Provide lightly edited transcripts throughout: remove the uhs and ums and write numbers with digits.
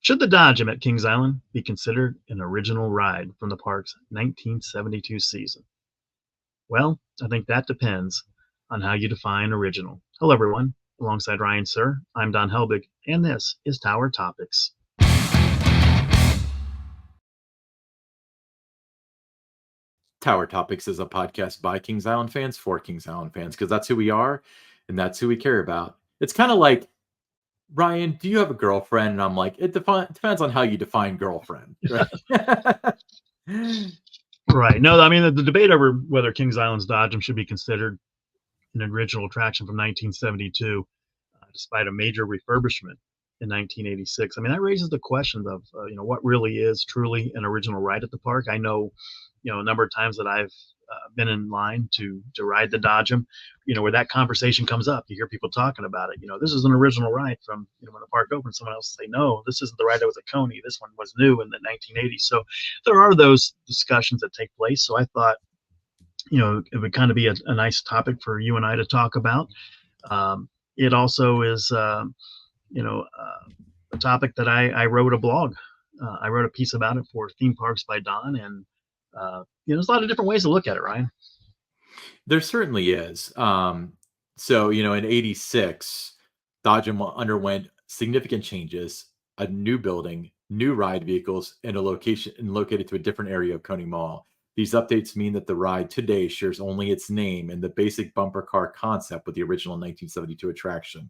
Should the Dodgem at Kings Island be considered an original ride from the park's 1972 season? Well, I think that depends on how you define original. Hello, everyone. Alongside Ryan Sir, I'm Don Helbig, and this is Tower Topics. Tower Topics is a podcast by Kings Island fans for Kings Island fans, because that's who we are and that's who we care about. It's kind of like, Ryan, do you have a girlfriend? And I'm like, it depends on how you define girlfriend. Right? Right. No, I mean, the debate over whether Kings Island's Dodgem should be considered an original attraction from 1972, despite a major refurbishment in 1986. I mean, that raises the question of, what really is truly an original ride at the park. I know, a number of times that I've been in line to ride the Dodgem, where that conversation comes up. You hear people talking about it. This is an original ride from, when the park opened. Someone else say, no, this isn't the ride that was at Coney. This one was new in the 1980s. So there are those discussions that take place. So I thought, it would kind of be a nice topic for you and I to talk about. It also is, a topic that I wrote a blog. I wrote a piece about it for Theme Parks by Don, and there's a lot of different ways to look at it, Ryan. There certainly is. So, in 86, Dodgem underwent significant changes, a new building, new ride vehicles, and located to a different area of Coney Mall. These updates mean that the ride today shares only its name and the basic bumper car concept with the original 1972 attraction.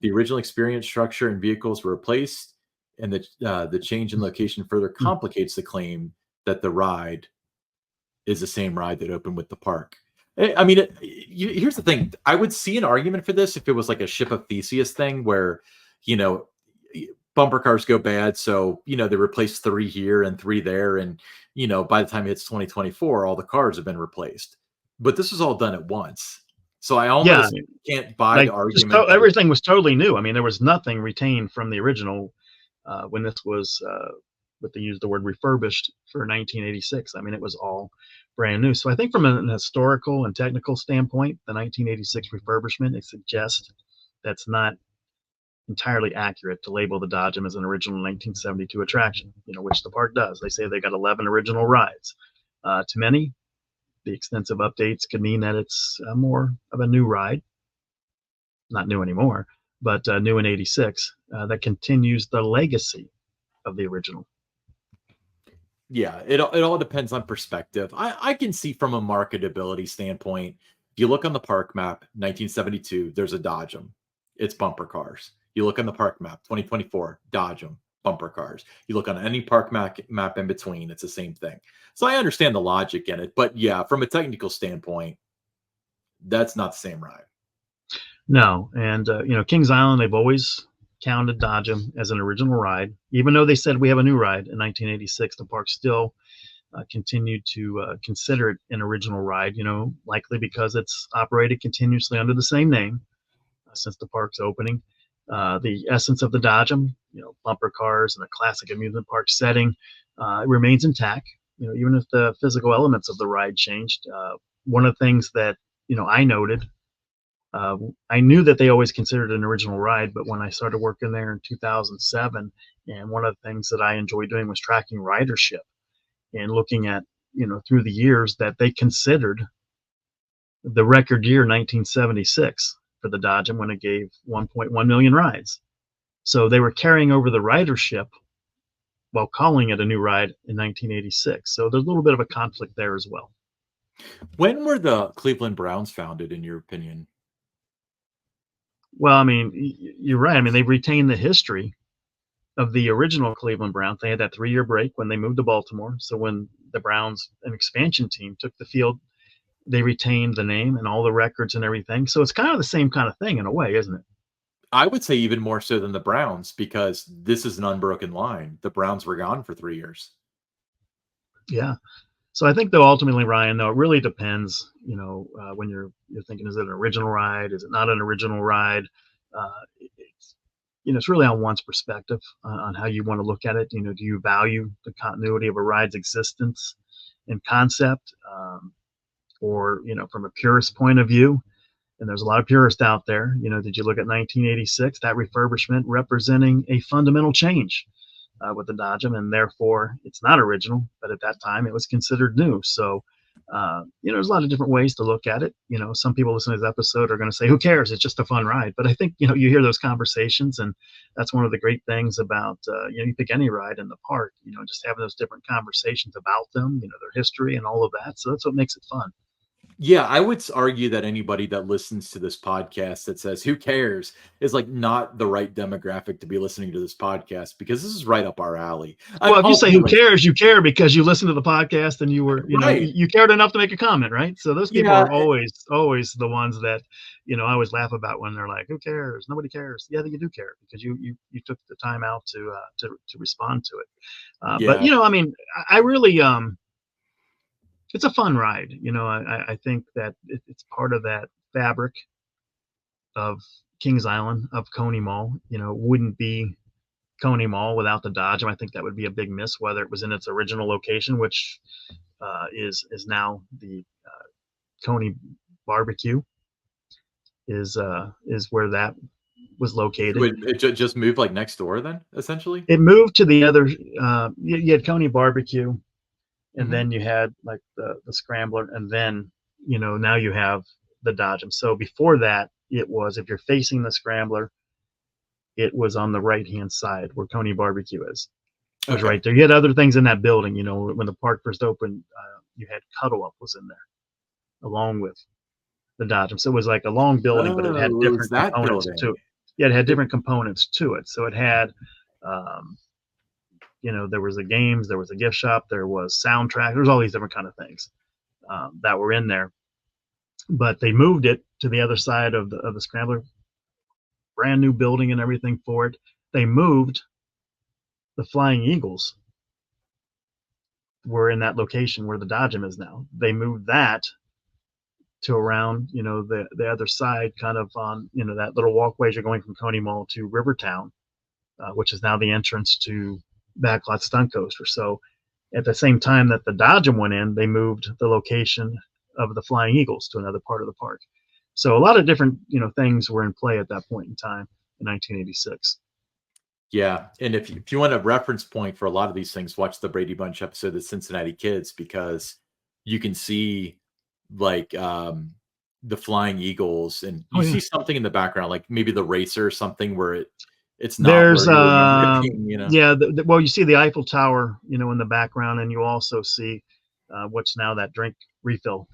The original experience structure and vehicles were replaced, and the change in location further complicates the claim that the ride is the same ride that opened with the park. I mean, here's the thing. I would see an argument for this if it was like a Ship of Theseus thing where, bumper cars go bad. So, they replace 3 here and 3 there. And, by the time it hits 2024, all the cars have been replaced. But this was all done at once. So I almost can't buy the argument. Everything was totally new. I mean, there was nothing retained from the original when this was, but they used the word refurbished for 1986. I mean, it was all brand new. So I think from an historical and technical standpoint, the 1986 refurbishment, it suggests that's not entirely accurate to label the Dodgem as an original 1972 attraction, which the park does. They say they got 11 original rides. To many, the extensive updates could mean that it's more of a new ride. Not new anymore, but new in 86 that continues the legacy of the original. Yeah, it all depends on perspective. I can see from a marketability standpoint, if you look on the park map, 1972, there's a Dodgem. It's bumper cars. You look on the park map, 2024, Dodgem, bumper cars. You look on any park map in between, it's the same thing. So I understand the logic in it. But yeah, from a technical standpoint, that's not the same ride. No. And, Kings Island, they've always counted Dodgem as an original ride. Even though they said we have a new ride in 1986, the park still continued to consider it an original ride, likely because it's operated continuously under the same name since the park's opening. The essence of the Dodgem, bumper cars and a classic amusement park setting, remains intact. Even if the physical elements of the ride changed. One of the things that I noted, I knew that they always considered it an original ride, but when I started working there in 2007, and one of the things that I enjoyed doing was tracking ridership and looking at through the years that they considered the record year 1976 for the Dodgem when it gave 1.1 million rides. So they were carrying over the ridership while calling it a new ride in 1986. So there's a little bit of a conflict there as well. When were the Cleveland Browns founded, in your opinion? Well, I mean, you're right. I mean, they've retained the history of the original Cleveland Browns. They had that 3-year break when they moved to Baltimore. So when the Browns, an expansion team, took the field, they retained the name and all the records and everything. So it's kind of the same kind of thing in a way, isn't it? I would say even more so than the Browns, because this is an unbroken line. The Browns were gone for 3 years. Yeah. So I think, though, ultimately, Ryan, though, it really depends, when you're thinking, is it an original ride? Is it not an original ride? It's really on one's perspective on how you want to look at it. Do you value the continuity of a ride's existence and concept? Or, from a purist point of view, and there's a lot of purists out there, did you look at 1986, that refurbishment representing a fundamental change with the Dodgem, and therefore it's not original. But at that time, it was considered new. So, there's a lot of different ways to look at it. Some people listening to this episode are going to say, "Who cares? It's just a fun ride." But I think you hear those conversations, and that's one of the great things about you pick any ride in the park. Just having those different conversations about them, their history and all of that. So that's what makes it fun. Yeah, I would argue that anybody that listens to this podcast that says "Who cares" is like not the right demographic to be listening to this podcast because this is right up our alley. Well, if you say "Who Ultimately, cares," you care because you listened to the podcast and you were, right? you cared enough to make a comment, right? So those people Yeah, are always the ones that, I always laugh about when they're like, "Who cares? Nobody cares." Yeah, you do care because you took the time out to respond to it. But yeah. I mean, I really it's a fun ride. I think that it's part of that fabric of Kings Island, of Coney Mall. Wouldn't be Coney Mall without the Dodgem. I think that would be a big miss, whether it was in its original location, which is now the Coney Barbecue, is where that was located. It just moved like next door then, essentially? It moved to the other. You had Coney Barbecue, and Mhm. then you had like the Scrambler, and then now you have the Dodgem. So before that, it was, if you're facing the Scrambler, it was on the right hand side where Coney Barbecue is. It was Okay. right there. You had other things in that building. When the park first opened, you had Cuddle Up was in there along with the Dodgem. So it was like a long building, but it had Oh, it was different that components to building. it. Yeah, it had It different components to it. So it had, um, there was the games, there was a gift shop, there was soundtrack, there was all these different kind of things that were in there. But they moved it to the other side of the Scrambler, brand new building and everything for it. They moved the Flying Eagles were in that location where the Dodgem is now. They moved that to around, the other side, kind of on, that little walkway as you're going from Coney Mall to Rivertown, which is now the entrance to Backlot Stunt Coaster. So at the same time that the Dodgem went in, they moved the location of the Flying Eagles to another part of the park. So a lot of different, things were in play at that point in time in 1986. Yeah, and if you want a reference point for a lot of these things, watch the Brady Bunch episode of Cincinnati Kids because you can see like the Flying Eagles and Oh you yeah. see something in the background, like maybe the racer or something where it's not There's where you remember it being, yeah, well, you see the Eiffel Tower, in the background, and you also see what's now that drink refill,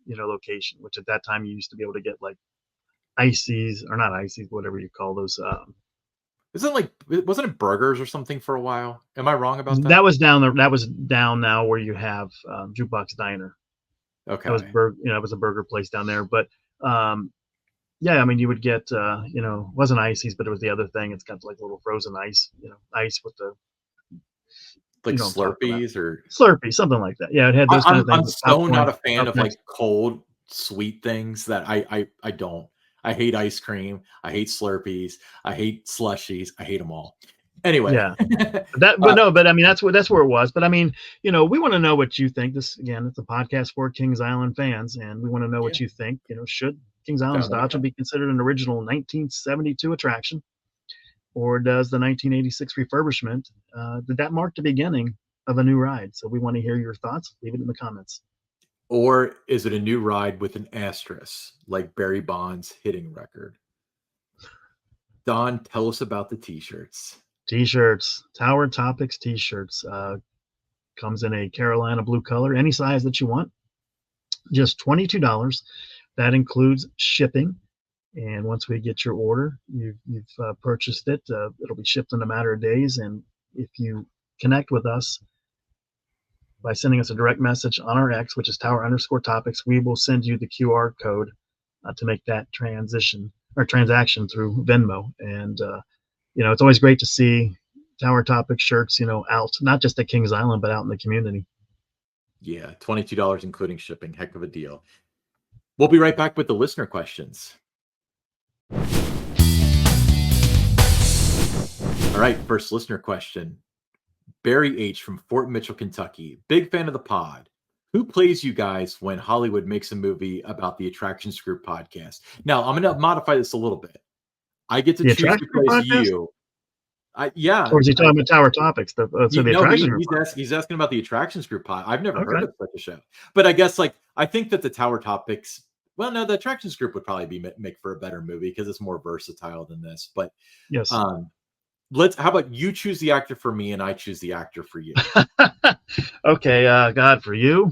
location, which at that time you used to be able to get like ices, or not ices, whatever you call those. Isn't like wasn't it burgers or something for a while? Am I wrong about That that? was down there. That was down now where you have Jukebox Diner. That was Okay. it was a burger place down there. But um, yeah, I mean, you would get it wasn't ices, but it was the other thing. It's got like little frozen ice, ice with the, Like I'm talking about, Slurpees or Slurpee, something like that. Yeah, it had those kind of I'm things with so not popcorn a fan up of like next. cold sweet things that I don't. I hate ice cream. I hate Slurpees. I hate slushies. I hate them all. Anyway, Yeah, but uh, no, but I mean that's where it was. But I mean, we want to know what you think. This again, it's a podcast for Kings Island fans, and we want to know yeah, what you think. Should Kings Island's let me Dodgem know. be considered an original 1972 attraction, or does the 1986 refurbishment did that mark the beginning of a new ride? So we want to hear your thoughts. Leave it in the comments. Or is it a new ride with an asterisk like Barry Bonds' hitting record? Don, tell us about the t-shirts. T-shirts, Tower Topics T-shirts, comes in a Carolina blue color, any size that you want. Just $22. That includes shipping. And once we get your order, you've purchased it. It'll be shipped in a matter of days. And if you connect with us by sending us a direct message on our X, which is Tower_Topics, we will send you the QR code to make that transaction through Venmo. And it's always great to see Tower Topics shirts, out not just at Kings Island, but out in the community. Yeah, $22 including shipping. Heck of a deal. We'll be right back with the listener questions. All right, first listener question. Barry H. from Fort Mitchell, Kentucky. Big fan of the pod. Who plays you guys when Hollywood makes a movie about the Attractions Group podcast? Now, I'm going to modify this a little bit. I get to The choose who Attraction Group plays podcast? you. Yeah, Or is he talking about Tower Topics? So the no, attraction group. he's asking about the attractions group pod. I've never heard Okay. of such a show, but I guess like I think that the Tower Topics. Well, no, the attractions group would probably be make for a better movie because it's more versatile than this. But Yes. um, let's. How about you choose the actor for me and I choose the actor for you? Okay. God, for you,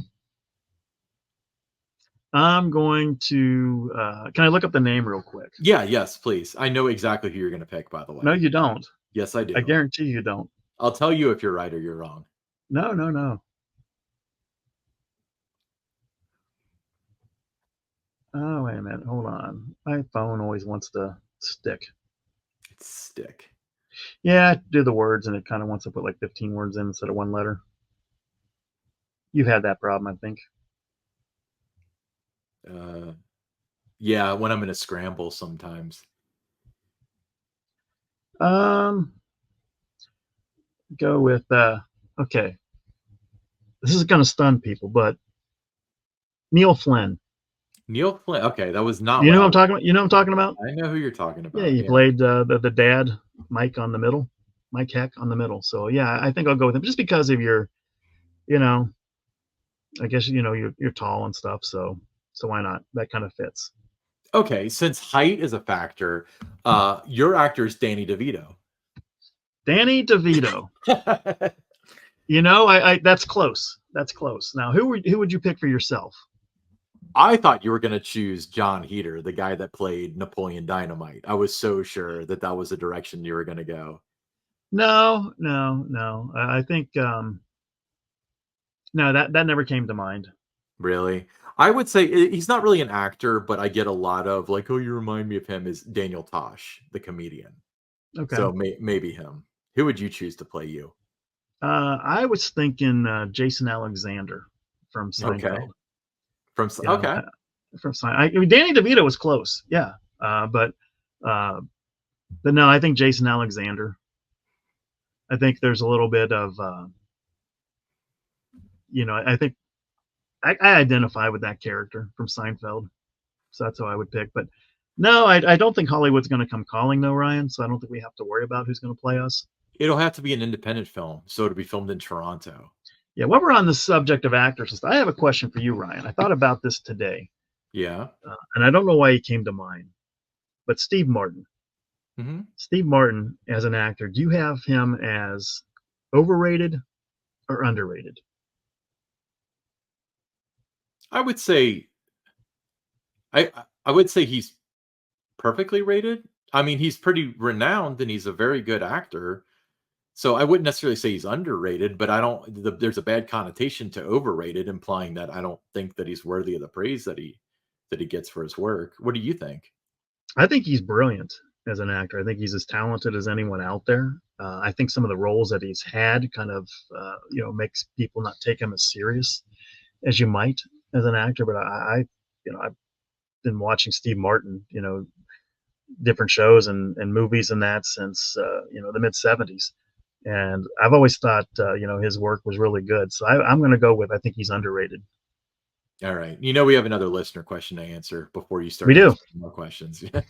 I'm going to. Can I look up the name real quick? Yeah, yes, please. I know exactly who you're going to pick. By the No, way, you don't. yes, I I do. guarantee you don't. I'll tell you if you're right or you're wrong. No, no, no. Oh, wait a minute. Hold on. My phone always wants to stick. It's Stick. Yeah, do the words, and it kind of wants to put like 15 words in instead of one letter. You've had that problem, I think. Uh, yeah, when I'm in a scramble sometimes. Um, go with okay. This is gonna stun people, but Neil Flynn. Neil Flynn. Okay, that was not You what know I what I'm was. talking about? You know what I'm talking about? I know who you're talking Yeah, about. he Yeah. played the dad, Mike on the middle, Mike Heck on the middle. So yeah, I think I'll go with him just because of your, you know, I guess you're tall and stuff. So why not? That kind of fits. Okay, since height is a factor, your actor is Danny DeVito. Danny DeVito. I that's close. That's close. Now, who would you pick for yourself? I thought you were going to choose John Heater, the guy that played Napoleon Dynamite. I was so sure that that was the direction you were going to go. No, no, no. I think no, that never came to mind. Really? I would say he's not really an actor, but I get a lot of like, oh, you remind me of him is Daniel Tosh, the comedian. Okay. So maybe him. Who would you choose to play you? I was thinking Jason Alexander from Okay. Seinfeld. You know, Okay. from Seinfeld. I mean, Danny DeVito was close, yeah, uh, but no, I think Jason Alexander. I think there's a little bit of, I think I identify with that character from Seinfeld, so that's who I would pick. But no, I don't think Hollywood's going to come calling, though, Ryan. So I don't think we have to worry about who's going to play us. It'll have to be an independent film, so it'll be filmed in Toronto. Yeah, while we're on the subject of actors, I have a question for you, Ryan. I thought about this today, Yeah. and I don't know why he came to mind, but Steve Martin. Hmm. Steve Martin as an actor, do you have him as overrated or underrated? I would say I would say he's perfectly rated. I mean, he's pretty renowned and he's a very good actor. So I wouldn't necessarily say he's underrated, but I don't. There's a bad connotation to overrated, implying that I don't think that he's worthy of the praise that he gets for his work. What do you think? I think he's brilliant as an actor. I think he's as talented as anyone out there. I think some of the roles that he's had kind of, makes people not take him as serious as you might as an actor. But I've been watching Steve Martin, different shows and movies and that since, the mid '70s. And I've always thought, his work was really good. So I'm going to go with, I think he's underrated. All right. You know, we have another listener question to answer before you We start do. answering more questions. All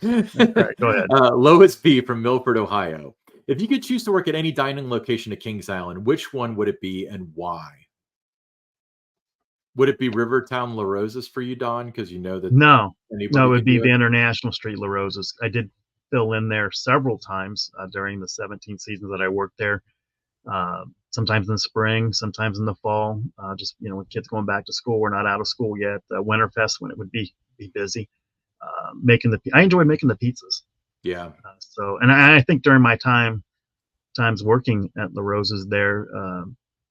right, go ahead. Lois B. from Milford, Ohio. If you could choose to work at any dining location at Kings Island, which one would it be and why? Would it be Rivertown La Rosas for you, Don? Because you know that No, no, it anybody would can be do the it. International Street La Rosas. I did fill in there several times during the 17 seasons that I worked there. Sometimes in the spring, sometimes in the fall. Just with kids going back to school, we're not out of school yet. Winterfest when it would be busy. I enjoy making the pizzas. Yeah. And I think during my times working at La Rosa's there,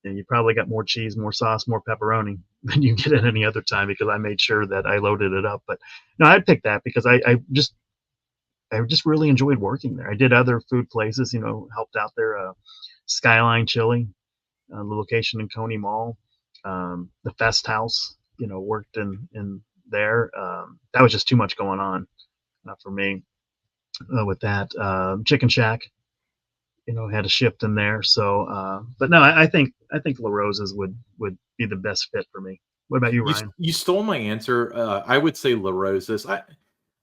you probably got more cheese, more sauce, more pepperoni than you get at any other time because I made sure that I loaded it up. But no, I'd pick that because I just really enjoyed working there. I did other food places, helped out there. Skyline Chili, the location in Coney Mall, the Fest House, worked in there. That was just too much going on for me with that. Chicken Shack, had a shift in there. So, but no, I think La Rosa's would be the best fit for me. What about you, You Ryan? you stole my answer. I would say La Rosas.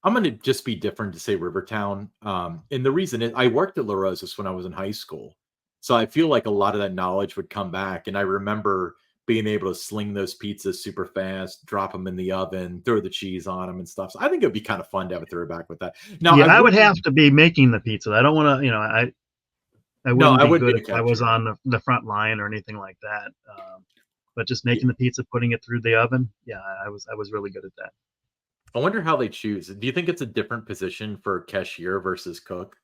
I'm gonna just be different to say Rivertown, and the reason is I worked at La Rosa's when I was in high school, so I feel like a lot of that knowledge would come back, and I remember being able to sling those pizzas super fast, drop them in the oven, throw the cheese on them and stuff, so I think it'd be kinda fun to have a throwback with that. Now I Yeah, I would wouldn't have to be making the pizza. I don't want to, I No, wouldn't I be wouldn't be good the if I was cashier. on the front line or anything like that. But just Yeah. making the pizza, putting it through the oven, yeah, I was really good at that. I wonder how they choose. Do you think it's a different position for cashier versus cook?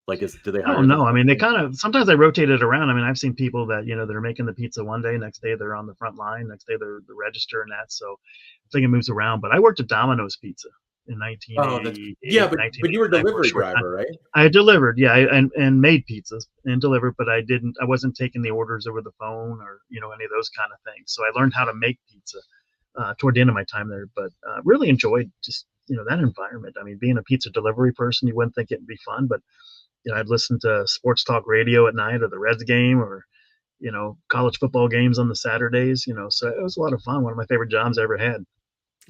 Like, is do they I hire don't them know. I mean, they differently? kind of sometimes they rotate it around. I mean, I've seen people that that are making the pizza one day, next day they're on the front line, next day they're the register and that. So I think it moves around. But I worked at Domino's Pizza in Oh, that's yeah, 1988, but you were a 1989 for a delivery short time. driver, right? I delivered, yeah, and made pizzas and delivered, but I wasn't taking the orders over the phone or any of those kind of things. So I learned how to make pizza toward the end of my time there, but really enjoyed just that environment. I mean, being a pizza delivery person, you wouldn't think it'd be fun, but I'd listen to sports talk radio at night or the Reds game or college football games on the Saturdays. So it was a lot of fun. One of my favorite jobs I ever had.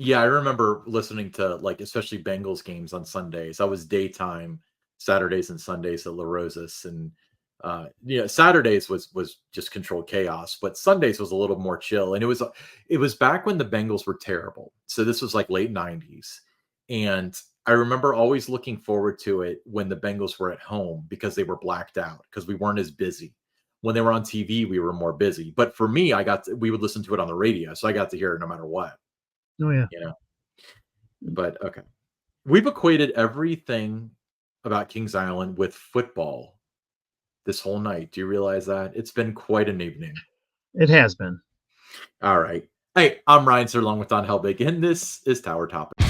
Yeah, I remember listening to, like, especially Bengals games on Sundays. I was daytime Saturdays and Sundays at La Rosa's, and, Saturdays was just controlled chaos, but Sundays was a little more chill, and it was back when the Bengals were terrible. So this was, like, late '90s, and I remember always looking forward to it when the Bengals were at home because they were blacked out because we weren't as busy. When they were on TV, we were more busy, but for me, we would listen to it on the radio, so I got to hear it no matter what, Oh yeah. you know? But okay. We've equated everything about Kings Island with football this whole night. Do you realize that? It's been quite an evening. It has been. All right. Hey, I'm Ryan Sir along with Don Helbig, and this is Tower Topic.